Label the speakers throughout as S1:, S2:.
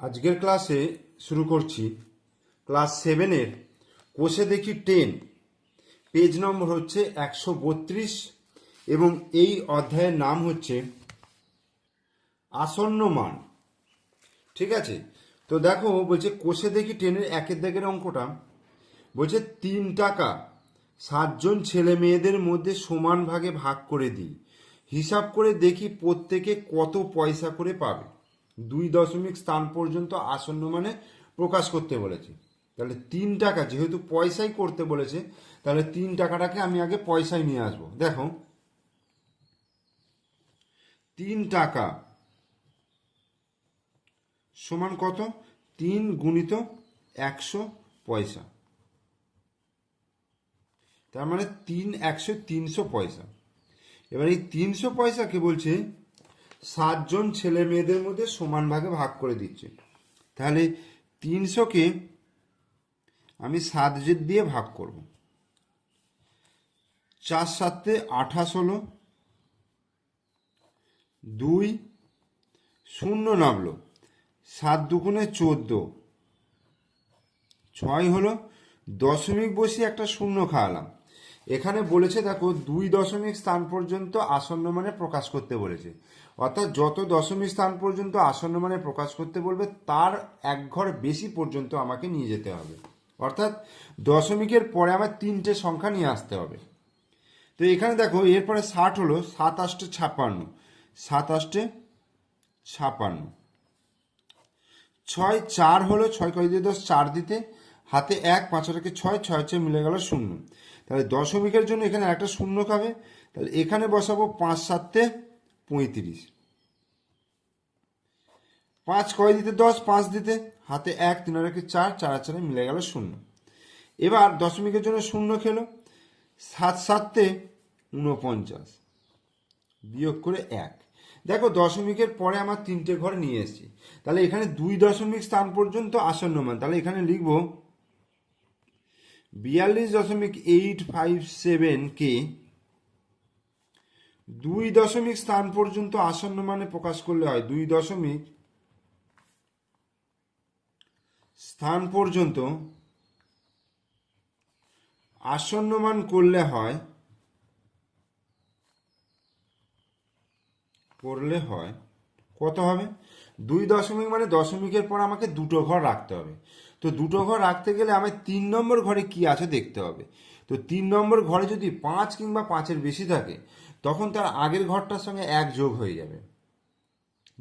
S1: আজকের ক্লাসে শুরু করছি ক্লাস 7-এর কোষে দেখি 10, পেজ নম্বর হচ্ছে 132 এবং এই অধ্যায়ের নাম হচ্ছে আসন্ন মান। ঠিক আছে, তো দেখো বলছে কোষে দেখি 10-এর একের দাগের অঙ্কটা বলছে 3 টাকা 7 জন ছেলে মেয়েদের মধ্যে সমান ভাগে ভাগ করে দিই, হিসাব করে দেখি প্রত্যেকে কত পয়সা করে পাবে। 2 দশমিক স্থান পর্যন্ত আসন্ন মানে প্রকাশ করতে বলেছে। তাহলে 3 টাকা, যেহেতু পয়সাই করতে বলেছে তাহলে 3 টাকাটাকে আমি আগে পয়সায় নিয়ে আসবো। দেখো 3 টাকা সমান কত? 3 গুণিত 100 পয়সা, তার মানে 3 100 300 পয়সা। এবার এই 300 পয়সাকে বলছে 7 জন ছেলে মেয়েদের মধ্যে সমান ভাগে ভাগ করে দিচ্ছে। তাহলে 300কে আমি 7 দিয়ে ভাগ করব। 4 7 28 হলো, 2 শূন্য নামলো, 7 দুগুণে 14, 6 হলো, দশমিক বসিয়ে একটা শূন্য খাওয়ালাম। এখানে বলেছে দেখো 2 দশমিক স্থান পর্যন্ত আসন্ন মানে প্রকাশ করতে বলেছে, অর্থাৎ যত দশমিক স্থান পর্যন্ত আসন্ন মানে প্রকাশ করতে বলবে তার এক ঘর বেশি পর্যন্ত আমাকে নিয়ে যেতে হবে, অর্থাৎ দশমিকের পরে আমার 3টে সংখ্যা নিয়ে আসতে হবে। তো এখানে দেখো এরপরে 60 হলো, 7 8 56, 7 8 56, 6 4 হলো, 6 কয় দিয়ে 10 4 দিতে, হাতে 1, 5 টাকে 6, 6 মিলে গেল 0। তাহলে দশমিকের জন্য এখানে একটা শূন্য খাবে, তাহলে এখানে বসাবো 5 7 35, 5 কয় দিতে 10 5 দিতে, হাতে 1, 3 টাকে 4, 4 4 মিলে গেল 0। এবার দশমিকের জন্য শূন্য খেলো, 7 7 49 বিয়োগ করে 1। দেখো দশমিকের পরে আমার 3টে ঘর নিয়ে এসেছি, তাহলে এখানে 2 দশমিক স্থান পর্যন্ত আসন্ন মান, তাহলে এখানে লিখব 42.857কে 2 দশমিক স্থান পর্যন্ত আসন্ন মানে প্রকাশ করলে হয় 2 দশমিক স্থান পর্যন্ত আসন্ন মান করলে হয় কত হবে? 2 দশমিক মানে দশমিকের পর আমাকে দুটো ঘর রাখতে হবে। তো দুটো ঘর রাখতে গেলে আমার 3 নম্বর ঘরে কি আছে দেখতে হবে। তো 3 নম্বর ঘরে যদি 5 কিংবা 5-এর বেশি থাকে তখন তার আগের ঘরটার সঙ্গে 1 যোগ হয়ে যাবে।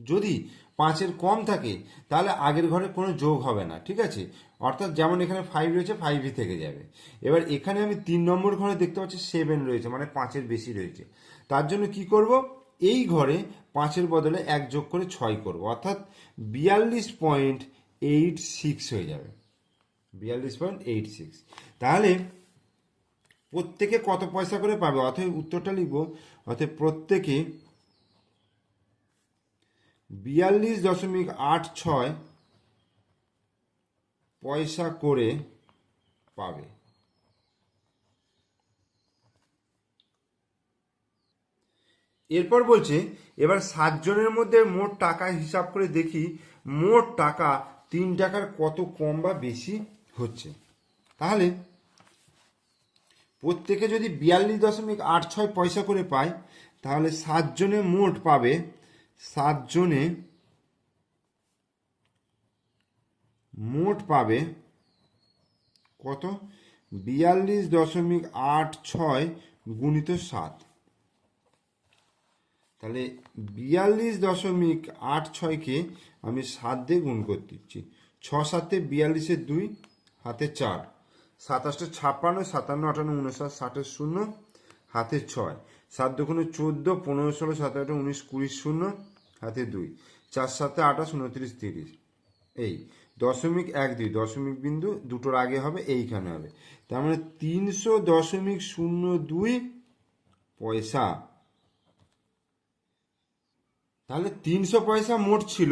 S1: যদি 5-এর কম থাকে তাহলে আগের ঘরে কোনো যোগ হবে না, ঠিক আছে? অর্থাৎ যেমন এখানে 5 রয়েছে 5ই থেকে যাবে। এবার এখানে আমি 3 নম্বর ঘরে দেখতে পাচ্ছি 7 রয়েছে, মানে 5-এর বেশি রয়েছে। তার জন্য কি করব, এই ঘরে 5-এর বদলে 1 যোগ করে 6 করব, অর্থাৎ 42.86 হয়ে যাবে, 42.86। তাহলে প্রত্যেকে কত পয়সা করে পাবে, অতএব উত্তরটা লিখব, অতএব প্রত্যেকে 42.86 পয়সা করে পাবে। এরপর বলছে এবার 7 জনের মধ্যে মোট টাকা হিসাব করে দেখি মোট টাকা 3 টাকার কত কম বা বেশি হচ্ছে। তাহলে প্রত্যেকে যদি 42.86 পয়সা করে পায় তাহলে 7 জনে মোট পাবে, 7 জনে মোট পাবে কত? 42.86 গুণিত 7। তাহলে 42.86কে আমি 7 দিয়ে গুণ করতে দিচ্ছি, 6 7 42 2, হাতে 4, 7 8 56, 57 58 59 60 0, হাতে 6, 7 দুগুণে 14, 15 16 17 18 19 20 0, হাতে 2, 4 7 28 29 30। এই 0.12 দশমিক বিন্দু দুটোর আগে হবে, এইখানে হবে। তার মানে 300.02 পয়সা। তাহলে 300 পয়সা মোট ছিল,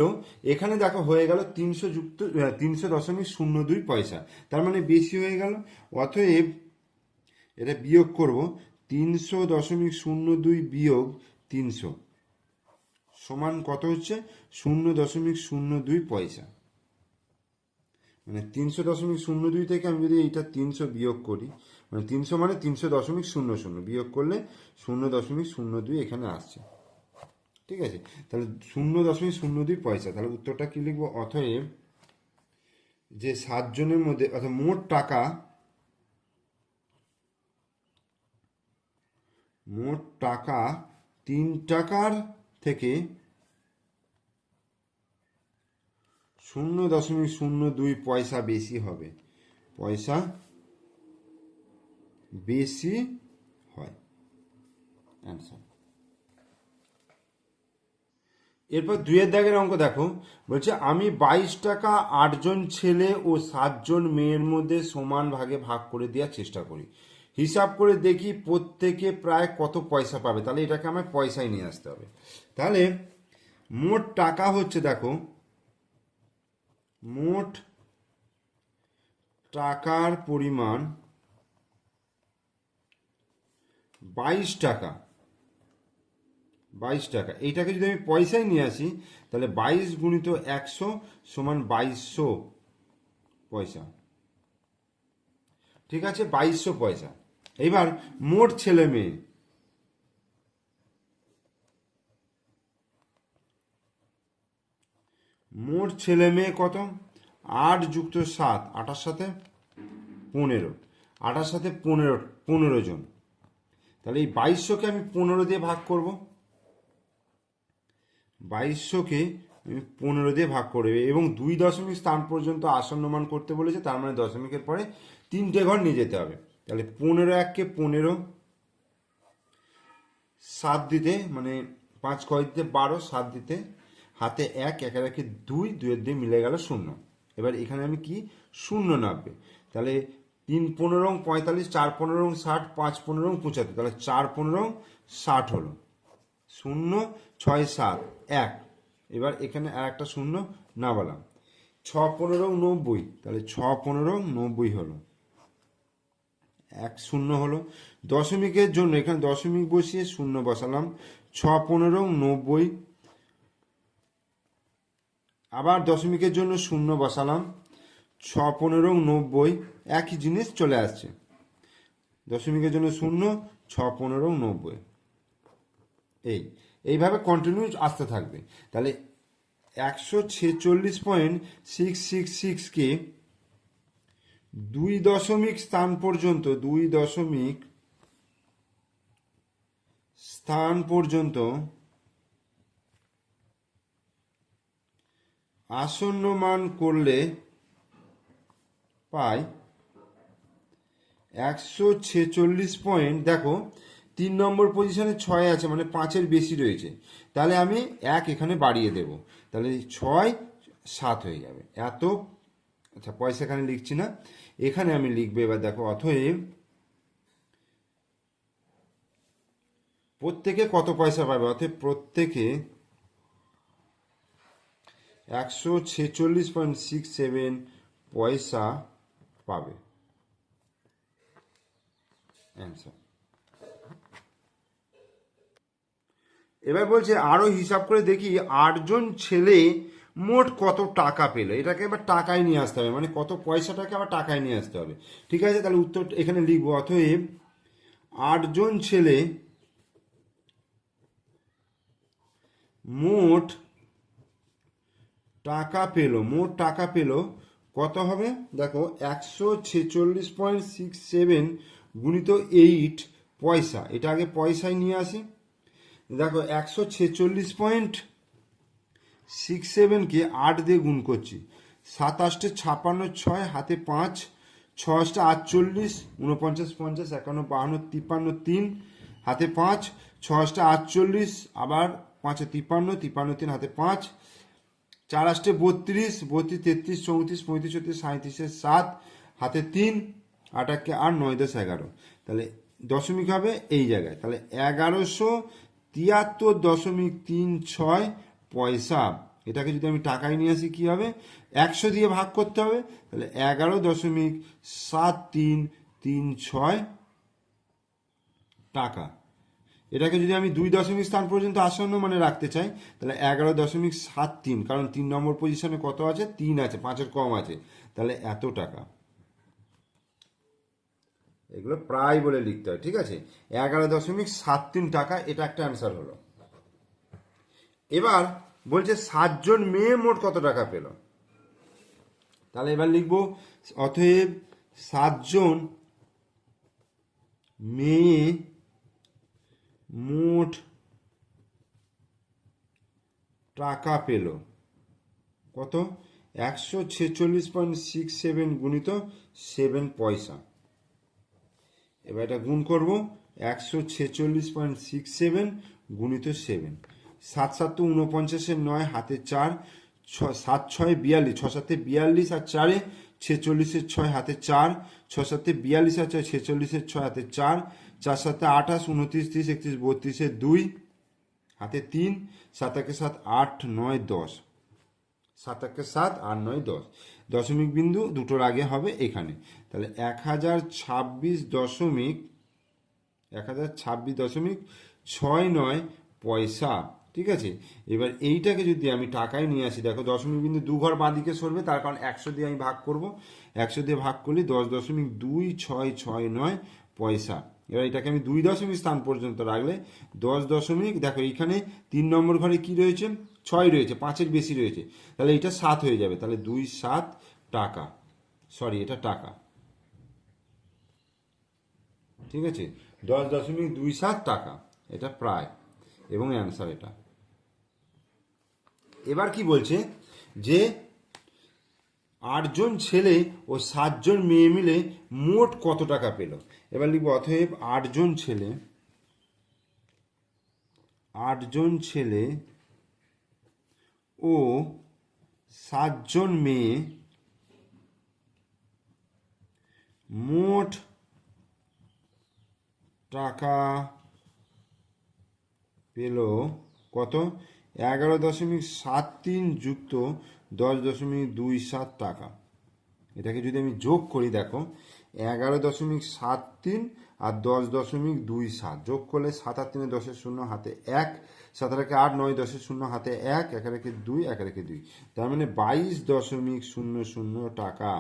S1: এখানে দেখো হয়ে গেল 300 যুক্ত 300.02 পয়সা, তার মানে বেশি হয়ে গেল। অতএব এটা বিয়োগ করব, 300.02 বিয়োগ 300 সমান কত হচ্ছে? 0.02 পয়সা। মানে 300.02 থেকে আমি যদি এইটা 300 বিয়োগ করি, মানে 300 মানে 300.00 বিয়োগ করলে 0.02 এখানে আসছে। ঠিক আছে, তাহলে 0.02 পয়সা। তাহলে উত্তরটা কি লিখবো? অতএব যে 7 জনের মধ্যে অর্থাৎ মোট টাকা 3 টাকার থেকে 0.02 পয়সা বেশি হবে, পয়সা বেশি হয়। অ্যান্সার। এরপর 2 দাগের অঙ্ক দেখো, বলছে আমি 22 টাকা 8 জন ছেলে ও 7 জন মেয়ের মধ্যে সমান ভাগে ভাগ করে দেওয়ার চেষ্টা করি, হিসাব করে দেখি প্রত্যেকে প্রায় কত পয়সা পাবে। তাহলে এটাকে আমার পয়সায় নিয়ে আসতে হবে। তাহলে মোট টাকা হচ্ছে, দেখো মোট টাকার পরিমাণ 22 টাকা। 22 টাকা, এইটাকে যদি আমি পয়সায় নিয়ে আসি তাহলে 22 গুণিত 100 সমান 2200 পয়সা। ঠিক আছে, 2200 পয়সা। এবার মোট ছেলে মেয়ে, মোট ছেলে মেয়ে কত? 8 যুক্ত 7, 8-এর সাথে 15, 8-এর সাথে 15 জন। তাহলে এই 2200কে আমি 15 দিয়ে ভাগ করব, 2200কে আমি 15 দিয়ে ভাগ করবে এবং 2 দশমিক স্থান পর্যন্ত আসন্ন মান করতে বলেছে, তার মানে দশমিকের পরে 3টে ঘর নিয়ে যেতে হবে। তাহলে 15 1-কে 15, 7 দিতে মানে 5 × দিতে 12, 7 দিতে হাতে 1, 1 1 2, 2 দিয়ে মিলে গেল 0। এবার এখানে আমি কি 0 নামবে। তাহলে 3 15 45, 4 15 60, 5 15 75, তাহলে 4 15 60 হলো। 0 6 7 1, এবার এখানে আর একটা 0 না বললাম। 6 15 90, তাহলে 6 15 90 হলো, 1 0 হলো। দশমিকের জন্য এখানে দশমিক বসিয়ে 0 বসালাম, 6 15 90, আবার দশমিকের জন্য 0 বসালাম, 6 15 90, একই জিনিস চলে আসছে। দশমিকের জন্য 0, 6 15 90, এইভাবে কন্টিনিউ আসতে থাকবে। তাহলে 146.666কে 2 দশমিক স্থান পর্যন্ত আসন্ন মান করলে পাই 146. দেখো 3 নম্বর পজিশনে 6 আছে, মানে 5-এর বেশি রয়েছে। তাহলে আমি 1 এখানে বাড়িয়ে দেব, তাহলে 6 7 হয়ে যাবে এত। আচ্ছা, পয়সা এখানে লিখছি না, এখানে আমি লিখবো। এবার দেখো, অতএব প্রত্যেকে কত পয়সা পাবে, অতএব প্রত্যেকে 146.67 পয়সা পাবে। অ্যান্সার। এবার বলছে আরো হিসাব করে দেখি 8 জন ছেলে মোট কত টাকা পেল। এটাকে এবার টাকায় নিয়ে আসতে হবে, মানে কত পয়সাটাকে আবার টাকায় নিয়ে আসতে হবে। ঠিক আছে, তাহলে উত্তর এখানে লিখবো। অতএব 8 জন ছেলে মোট টাকা পেল কত হবে? দেখো 146.67 গুণিত 8 পয়সা, এটা আগে পয়সায় নিয়ে আসি। দেখো 146.67কে 8 দিয়ে গুণ করছি, 7 8 56, 6 হাতে 5, 6 8 48, 49 50 51 52 53 3 হাতে 5, 6 8 48, আবার 5 53 53 3 হাতে 5, 4 8 32, 32 33 34 35 36 37 7 হাতে 3, 8 1 8 9 10 11, তাহলে দশমিক হবে এই জায়গায়। তাহলে 1173.36 পয়সা। এটাকে যদি আমি টাকায় নিয়ে আসি কি হবে? 100 দিয়ে ভাগ করতে হবে, তাহলে 11.7336 টাকা। এটাকে যদি আমি 2 স্থান পর্যন্ত আসন্ন মানে রাখতে চাই, তাহলে 11.73, কারণ 3 নম্বর পজিশনে কত আছে, 3 আছে, 5-এর কম আছে, তাহলে এত টাকা। এগুলো প্রায় বলে লিখতে হয়, ঠিক আছে। 11.73 টাকা, এটা একটা অ্যান্সার হলো। এবার বলছে 7 জন মেয়ে মোট কত টাকা পেল। তাহলে এবার লিখব, অতএব 7 জন মেয়ে মোট টাকা পেল কত, 146.67 গুণিত 7 পয়সা। এবার এটা গুণ করব, 146.67 গুণিত 7, 7 7 তো 49, 9 হাতে 4, 7 6 42, 6 7 42 আর 4 46, 6 হাতে 4, 6 7 42 আর 4 46, 6 হাতে 4, 4 7 28, 29 30 31 32, 2 হাতে 3, 7 1 7 8 9 10, 7 1 7 8 9 10, দশমিক বিন্দু দুটোর আগে হবে এখানে। তাহলে 1026.69 পয়সা, ঠিক আছে। এবার এইটাকে যদি আমি টাকায় নিয়ে আসি, দেখো দশমিক বিন্দু 2 ঘর বাঁ দিকে সরবে, তার কারণ 100 দিয়ে আমি ভাগ করব, 100 দিয়ে ভাগ করলে 10.2669 পয়সা। এবার এটাকে আমি 2 স্থান পর্যন্ত রাখলে 10 দশমিক, দেখো এইখানে 3 নম্বর ঘরে কি রয়েছে, 6 রয়েছে, 5-এর বেশি রয়েছে, তাহলে এটা 7 হয়ে যাবে, তাহলে 27 টাকা, সরি এটা টাকা, ঠিক আছে। 10.27 টাকা, এটা প্রায়, এবং অ্যান্সার এটা। এবার কি বলছে যে 8 জন ছেলে ও 7 জন মেয়ে মিলে মোট কত টাকা পেল। এবার লিখব, অতএব 8 জন ছেলে ও 7 জন মেয়ে মোট টাকা পেল কত, 11.73 যুক্ত 10.27 টাকা। এটাকে যদি আমি যোগ করি, দেখো 11.73 আর 10.27 যোগ করলে 7 আর 3 10 শূন্য হাতে 1, 7 রেখে 8 9 10 শূন্য হাতে 1, 1 রেখে 2, 1 রেখে 2, তার মানে 22.00 টাকা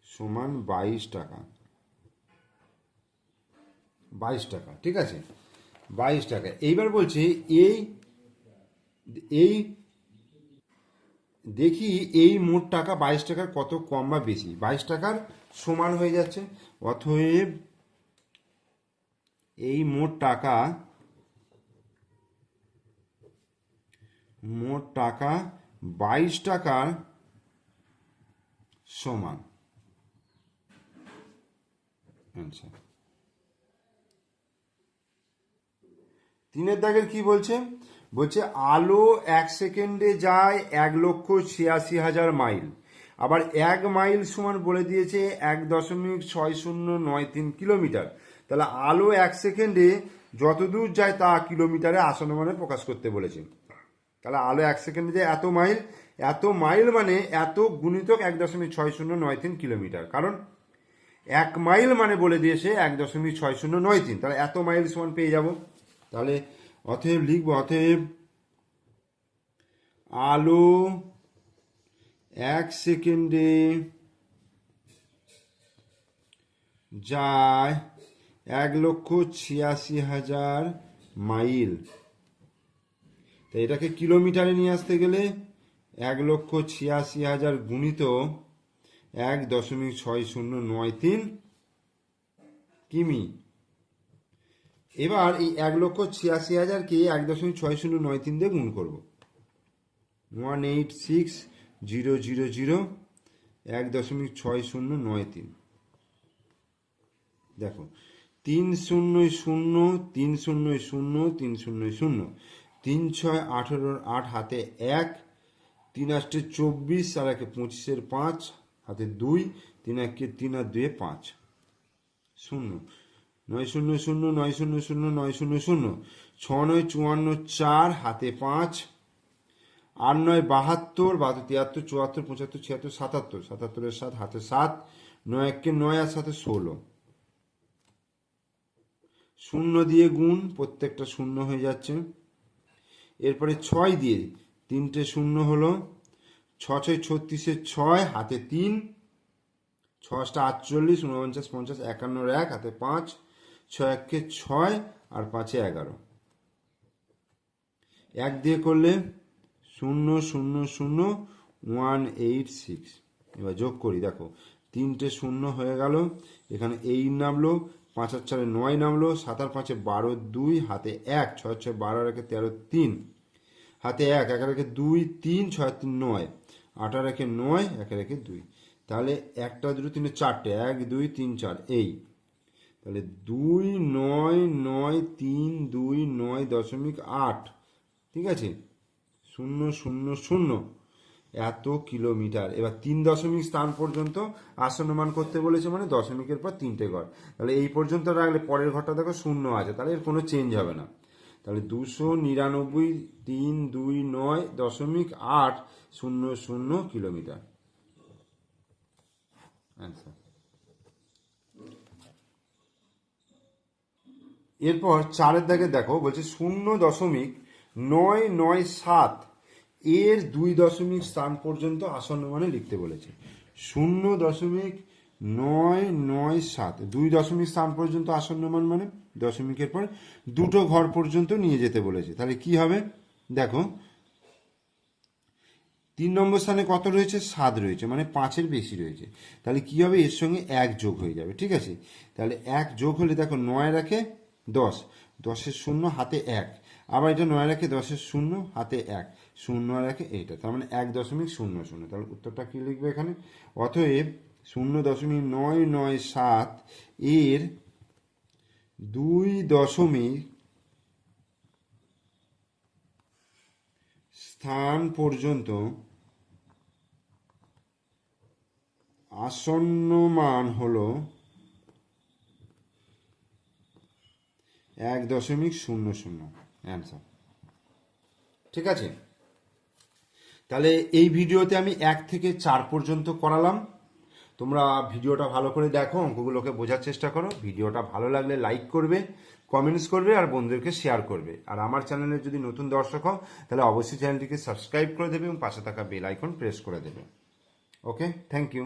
S1: সমান 22 টাকা, 22 টাকা, ঠিক আছে, 22 টাকা। এইবার বলছে এই দেখি এই মোট টাকা 22 টাকার কত কম বা বেশি, 22 টাকার সমান হয়ে যাচ্ছে, অতএব এই মোট টাকা 22 টাকার সমান আচ্ছা। 3-এর দাগের কি বলছে, বলছে আলো 1 সেকেন্ডে যায় 1,86,000 মাইল, আবার 1 মাইল সমান বলে দিয়েছে 1.6093 কিলোমিটার। তাহলে আলো 1 সেকেন্ডে যত দূর যায় তা কিলোমিটারে আসনমানে প্রকাশ করতে বলেছে। তাহলে আলো 1 সেকেন্ডে যায় এত মাইল মানে এত গুণিতক 1.6093 কিলোমিটার, কারণ 1 মাইল মানে বলে দিয়েছে 1.6093, তাহলে এত মাইল সমান পেয়ে যাব। তাহলে অতএব লিখব, অতএব আলো 1 সেকেন্ডে যায় 1,86,000 মাইল, তো এটাকে কিলোমিটারে নিয়ে আসতে গেলে 1,86,000 গুণিত 1.6093 কিমি। এবার এই 1,86,000কে 1.6093 দিয়ে গুণ করব, 186,000 1.6093। দেখো 3 0 0 3 0 0 3 0 0, 3 6 18 8 হাতে 1, 3 8 24 আর 1 25 5 হাতে 2, 3 1 3 আর 2 5 0, 9 0 0 9 0 0 9 0 0, 6 9 54 4 হাতে 5, 8 9 72 72 73 74 76 77 77 7 হাতে 7, 9 1 9 আর 7 16, শূন্য দিয়ে গুণ, প্রত্যেকটা শূন্য হয়ে যাচ্ছে। এরপরে 6 দিয়ে 3টে শূন্য হলো, 6 6 36, 6 হাতে 3, 6 48, 49 50, 51 1 হাতে 5, 6 1 6 আর 5 11। 1 দিয়ে করলে 0 0 0 186। এবার যোগ করি, দেখো 3টে শূন্য হয়ে গেল, এখানে 8 নামলো, 5 আর 4 9 নামলো, 7 আর 5 12 2 হাতে 1, 6 6 12 আর 1 13 3 হাতে 1, 1 আর 1 2 3, 6 আর 3 9, 8 আর 1 9, 1 আর 1 2। তাহলে 1 2 3 4টে, 1 2 3 4 এই, তাহলে 2 9 9 3 2 9.8, ঠিক আছে, 0 0 0 এত কিলোমিটার। এবার 3 দশমিক স্থান পর্যন্ত আসন্ন করতে বলেছে, মানে দশমিকের পর 3টে ঘর। তাহলে এই পর্যন্ত রাখলে পরের ঘরটা দেখো শূন্য আছে, তাহলে এর কোনো চেঞ্জ হবে না। তাহলে 299 3 2 9.8 0 0 কিলোমিটার অ্যান্সার। এরপর 4-এর দাগে দেখো, বলছে 0.997 এর 2 দশমিক স্থান পর্যন্ত আসন্ন মানে লিখতে বলেছে। 0.997 2 দশমিক স্থান পর্যন্ত আসন্ন মান, মানে দশমিকের পর 2টো ঘর পর্যন্ত নিয়ে যেতে বলেছে। তাহলে কি হবে দেখো, 3 নম্বর স্থানে কত রয়েছে? 7 রয়েছে, মানে 5-এর বেশি রয়েছে। তাহলে কি হবে, এর সঙ্গে 1 যোগ হয়ে যাবে, ঠিক আছে। তাহলে 1 যোগ হলে দেখো 9 রাখে 10, 10-এর 0 হাতে 1, আবার এটা 9 রাখে 10-এর 0 হাতে 1, 0 রাখে এইটা, তার মানে 1.00। তাহলে উত্তরটা কি লিখবে এখানে? অতএব 0.997 এর 2 দশমিক স্থান পর্যন্ত আসন্ন মান হলো 1.00। অ্যান্সার, ঠিক আছে। তাহলে এই ভিডিওতে আমি 1 থেকে 4 পর্যন্ত করালাম। তোমরা ভিডিওটা ভালো করে দেখো, অঙ্কগুলোকে বোঝার চেষ্টা করো। ভিডিওটা ভালো লাগলে লাইক করবে, কমেন্টস করবে আর বন্ধুদেরকে শেয়ার করবে। আর আমার চ্যানেলে যদি নতুন দর্শক হও তাহলে অবশ্যই চ্যানেলটিকে সাবস্ক্রাইব করে দেবে এবং পাশে থাকা বেল আইকন প্রেস করে দেবে। ওকে, থ্যাংক ইউ।